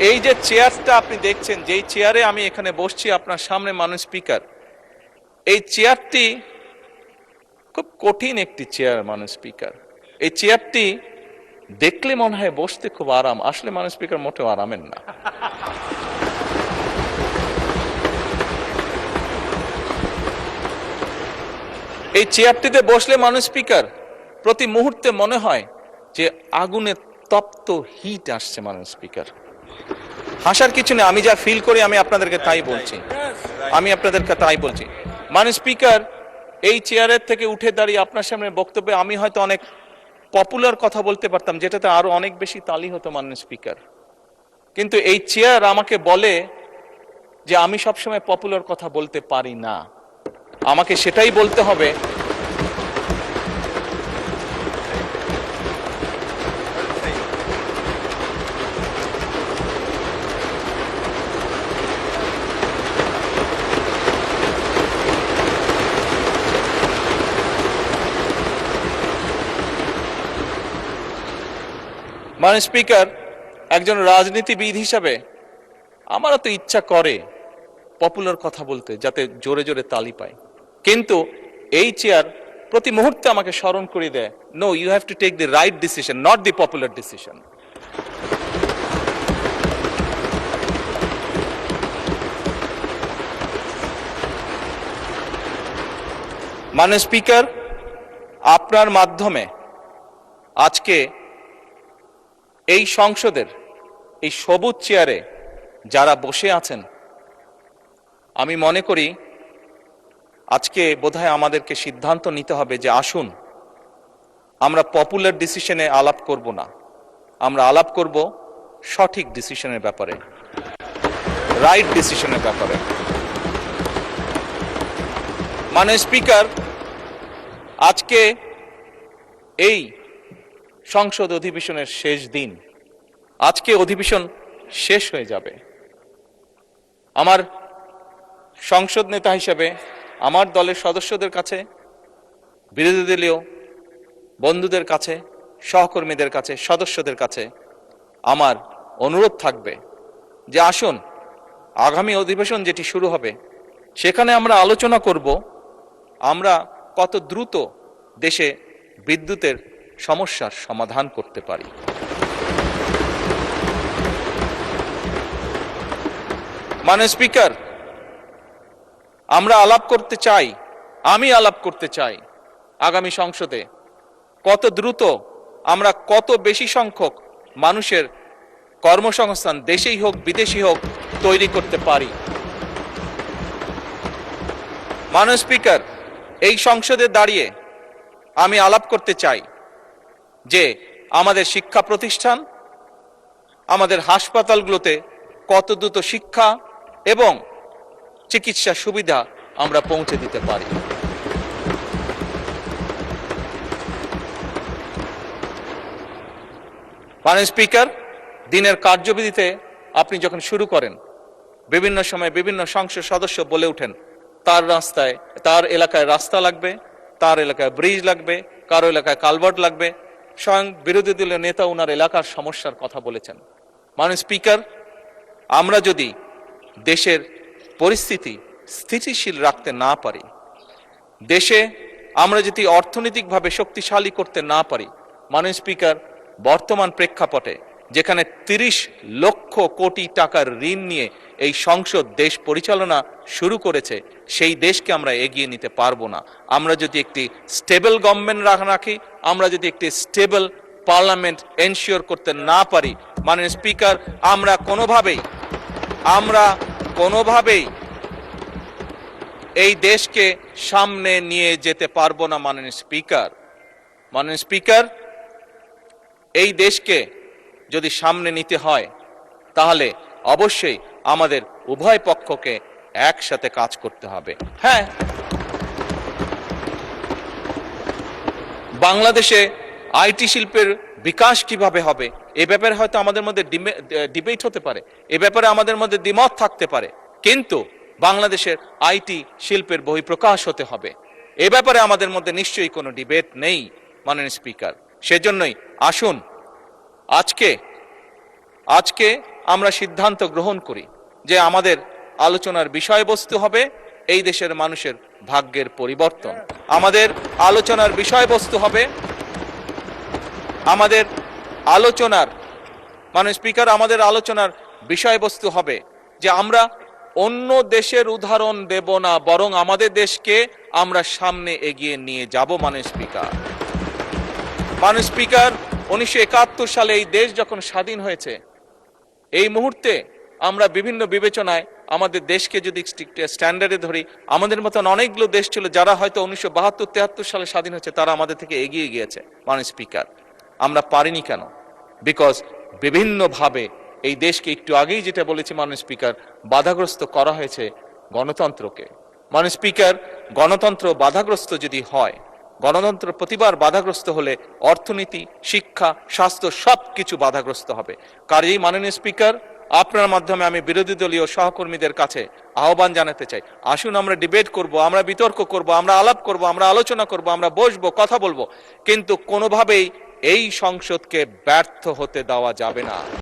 এই যে চেয়ারটা আপনি দেখছেন, যেই চেয়ারে আমি এখানে বসছি আপনার সামনে মাননীয় স্পিকার, এই চেয়ারটি খুব কঠিন একটি চেয়ার মাননীয় স্পিকার। এই চেয়ারটি দেখলে মনে হয় বসতে খুব আরাম, আসলে মাননীয় স্পিকার মোটেও আরামের না। এই চেয়ারটিতে বসলে মাননীয় স্পিকার প্রতি মুহূর্তে মনে হয় যে আগুনে তপ্ত হিট আসছে মাননীয় স্পিকার। হাসার কিছু নেই, আমি যা ফিল করি আমি আপনাদেরকে তাই বলছি, মাননীয় স্পিকার এই চেয়ারের থেকে উঠে দাঁড়িয়ে আপনার সামনে বক্তব্যে আমি হয়তো অনেক পপুলার কথা বলতে পারতাম, যেটাতে আরো অনেক বেশি তালি হতো মাননীয় স্পিকার। কিন্তু এই চেয়ার আমাকে বলে যে আমি সবসময় পপুলার কথা বলতে পারি না, আমাকে সেটাই বলতে হবে মাননীয় স্পিকার। একজন রাজনীতিবিদ হিসাবে আমারও তো ইচ্ছা করে পপুলার কথা বলতে, যাতে জোরে জোরে তালি পায়, কিন্তু এই চেয়ার প্রতি মুহূর্তে আমাকে স্মরণ করে দেয়, no, you have to take the right decision, not the popular decision. মাননীয় স্পিকার, আপনার মাধ্যমে আজকে এই সংসদের এই সবুজ চেয়ারে যারা বসে আছেন, আমি মনে করি আজকে বোধহয় আমাদেরকে সিদ্ধান্ত নিতে হবে যে আসুন আমরা পপুলার ডিসিশনে আলাপ করব না, আমরা আলাপ করব সঠিক ডিসিশনের ব্যাপারে, রাইট ডিসিশনের ব্যাপারে। মাননীয় স্পিকার, আজকে এই সংসদ অধিবেশনের শেষ দিন, আজকে অধিবেশন শেষ হয়ে যাবে। আমার সংসদ নেতা হিসেবে আমার দলের সদস্যদের কাছে, বিরোধী দলীয় বন্ধুদের কাছে, সহকর্মীদের কাছে, সদস্যদের কাছে আমার অনুরোধ থাকবে যে আসুন আগামী অধিবেশন যেটি শুরু হবে সেখানে আমরা আলোচনা করব আমরা কত দ্রুত দেশে বিদ্যুতের সমস্যার সমাধান করতে পারি। মাননীয় স্পিকার, আমরা আলাপ করতে চাই, আমি আলাপ করতে চাই আগামী সংসদে কত দ্রুত আমরা কত বেশি সংখ্যক মানুষের কর্মসংস্থান, দেশেই হোক বিদেশি হোক, তৈরি করতে পারি। মাননীয় স্পিকার, এই সংসদে দাঁড়িয়ে আমি আলাপ করতে চাই যে আমাদের শিক্ষা প্রতিষ্ঠান, আমাদের হাসপাতালগুলোতে কত দ্রুত শিক্ষা এবং চিকিৎসা সুবিধা আমরা পৌঁছে দিতে পারি। মাননীয় স্পিকার, দিনের কার্যবিধিতে আপনি যখন শুরু করেন, বিভিন্ন সময় বিভিন্ন সংসদ সদস্য বলে ওঠেন তার এলাকায় রাস্তা লাগবে, তার এলাকায় ব্রিজ লাগবে, কারো এলাকায় কালভার্ট লাগবে। স্বয়ং বিরোধী দলীয় নেতা ওনার এলাকার সমস্যার কথা বলেছেন। মাননীয় স্পিকার, আমরা যদি দেশের পরিস্থিতি স্থিতিশীল রাখতে না পারি, দেশে আমরা যদি অর্থনৈতিকভাবে শক্তিশালী করতে না পারি, মাননীয় স্পিকার, বর্তমান প্রেক্ষাপটে যেখানে 30 লক্ষ কোটি টাকার ঋণ নিয়ে এই সংসদ দেশ পরিচালনা শুরু করেছে, সেই দেশকে আমরা এগিয়ে নিতে পারবো না। আমরা যদি একটি স্টেবল গভর্নমেন্ট রাখি, আমরা যদি একটি স্টেবল পার্লামেন্ট এনশিওর করতে না পারি, মাননীয় স্পিকার, আমরা কোনোভাবেই এই দেশকে সামনে নিয়ে যেতে পারবো না। মাননীয় স্পিকার, এই দেশকে যদি সামনে নিতে হয় তাহলে অবশ্যই আমাদের উভয় পক্ষকে একসাথে কাজ করতে হবে। হ্যাঁ, বাংলাদেশে আইটি শিল্পের বিকাশ কিভাবে হবে এ ব্যাপারে হয়তো আমাদের মধ্যে ডিবেট হতে পারে, এ ব্যাপারে আমাদের মধ্যে দ্বিমত থাকতে পারে, কিন্তু বাংলাদেশের আইটি শিল্পের বহিঃপ্রকাশ হতে হবে, এ ব্যাপারে আমাদের মধ্যে নিশ্চয়ই কোনো ডিবেট নেই। মাননীয় স্পিকার, সেজন্যই আসুন আজকে আমরা সিদ্ধান্ত গ্রহণ করি যে আমাদের আলোচনার বিষয়বস্তু হবে এই দেশের মানুষের ভাগ্যের পরিবর্তন। আমাদের আলোচনার বিষয়বস্তু হবে আমাদের আলোচনার স্পিকার আমাদের আলোচনার বিষয়বস্তু হবে যে আমরা অন্য দেশের উদাহরণ দেব না, বরং আমাদের দেশকে আমরা সামনে এগিয়ে নিয়ে যাব। স্পিকার 1971 সালে এই দেশ যখন স্বাধীন হয়েছে, এই মুহূর্তে আমরা বিভিন্ন বিবেচনায় আমাদের দেশকে যদি স্ট্যান্ডার্ডে ধরি, আমাদের মতন অনেকগুলো দেশ ছিল যারা হয়তো 1972-73 সালে স্বাধীন হয়েছে, তারা আমাদের থেকে এগিয়ে গিয়েছে। স্পিকার আমরা পারিনি কেন? বিকজ বিভিন্নভাবে এই দেশকে, একটু আগেই যেটা বলেছি স্পিকার, বাধাগ্রস্ত করা হয়েছে গণতন্ত্রকে। স্পিকার গণতন্ত্র বাধাগ্রস্ত যদি হয়, গণতন্ত্র প্রতিবার বাধাগ্রস্ত হলে অর্থনীতি, শিক্ষা, স্বাস্থ্য সবকিছু বাধাগ্রস্ত হবে। কাজেই মাননীয় স্পিকার, আপনার মাধ্যমে আমি বিরোধী দলীয় সহকর্মীদের কাছে আহ্বান জানাতে চাই, আসুন আমরা ডিবেট করব, আমরা বিতর্ক করব, আমরা আলাপ করব, আমরা আলোচনা করব, আমরা বসবো, কথা বলবো, কিন্তু কোনোভাবেই এই সংসদকে ব্যর্থ হতে দেওয়া যাবে না।